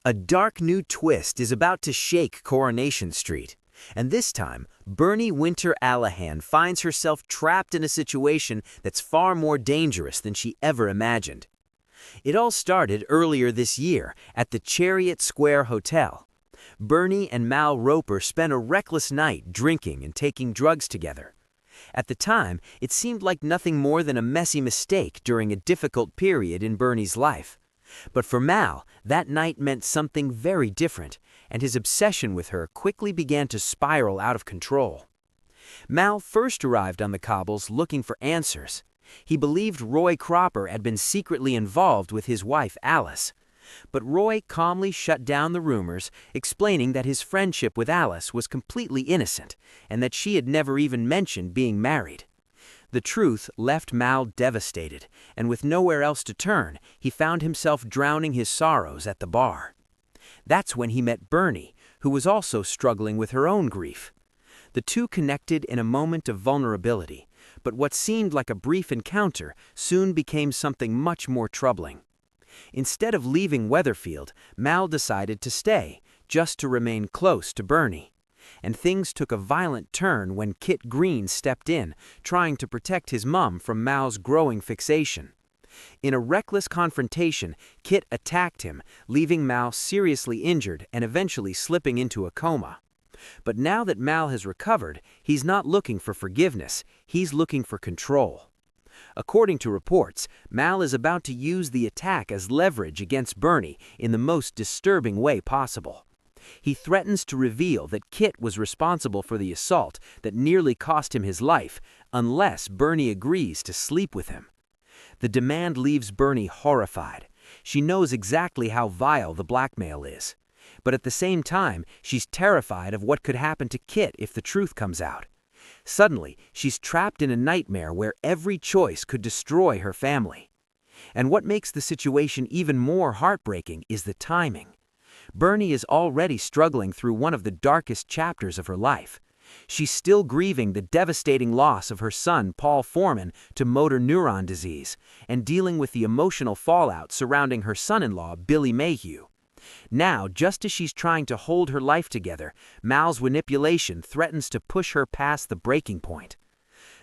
A dark new twist is about to shake Coronation Street, and this time, Bernie Winter-Alahan finds herself trapped in a situation that's far more dangerous than she ever imagined. It all started earlier this year at the Chariot Square Hotel. Bernie and Mal Roper spent a reckless night drinking and taking drugs together. At the time, it seemed like nothing more than a messy mistake during a difficult period in Bernie's life. But for Mal, that night meant something very different, and his obsession with her quickly began to spiral out of control. Mal first arrived on the cobbles looking for answers. He believed Roy Cropper had been secretly involved with his wife Alice. But Roy calmly shut down the rumors, explaining that his friendship with Alice was completely innocent and that she had never even mentioned being married. The truth left Mal devastated, and with nowhere else to turn, he found himself drowning his sorrows at the bar. That's when he met Bernie, who was also struggling with her own grief. The two connected in a moment of vulnerability, but what seemed like a brief encounter soon became something much more troubling. Instead of leaving Weatherfield, Mal decided to stay, just to remain close to Bernie. And things took a violent turn when Kit Green stepped in, trying to protect his mom from Mal's growing fixation. In a reckless confrontation, Kit attacked him, leaving Mal seriously injured and eventually slipping into a coma. But now that Mal has recovered, he's not looking for forgiveness, he's looking for control. According to reports, Mal is about to use the attack as leverage against Bernie in the most disturbing way possible. He threatens to reveal that Kit was responsible for the assault that nearly cost him his life, unless Bernie agrees to sleep with him. The demand leaves Bernie horrified. She knows exactly how vile the blackmail is. But at the same time, she's terrified of what could happen to Kit if the truth comes out. Suddenly, she's trapped in a nightmare where every choice could destroy her family. And what makes the situation even more heartbreaking is the timing. Bernie is already struggling through one of the darkest chapters of her life. She's still grieving the devastating loss of her son, Paul Foreman, to motor neuron disease, and dealing with the emotional fallout surrounding her son-in-law, Billy Mayhew. Now, just as she's trying to hold her life together, Mal's manipulation threatens to push her past the breaking point.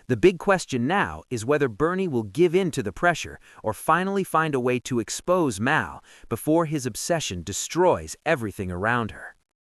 The big question now is whether Bernie will give in to the pressure or finally find a way to expose Mal before his obsession destroys everything around her.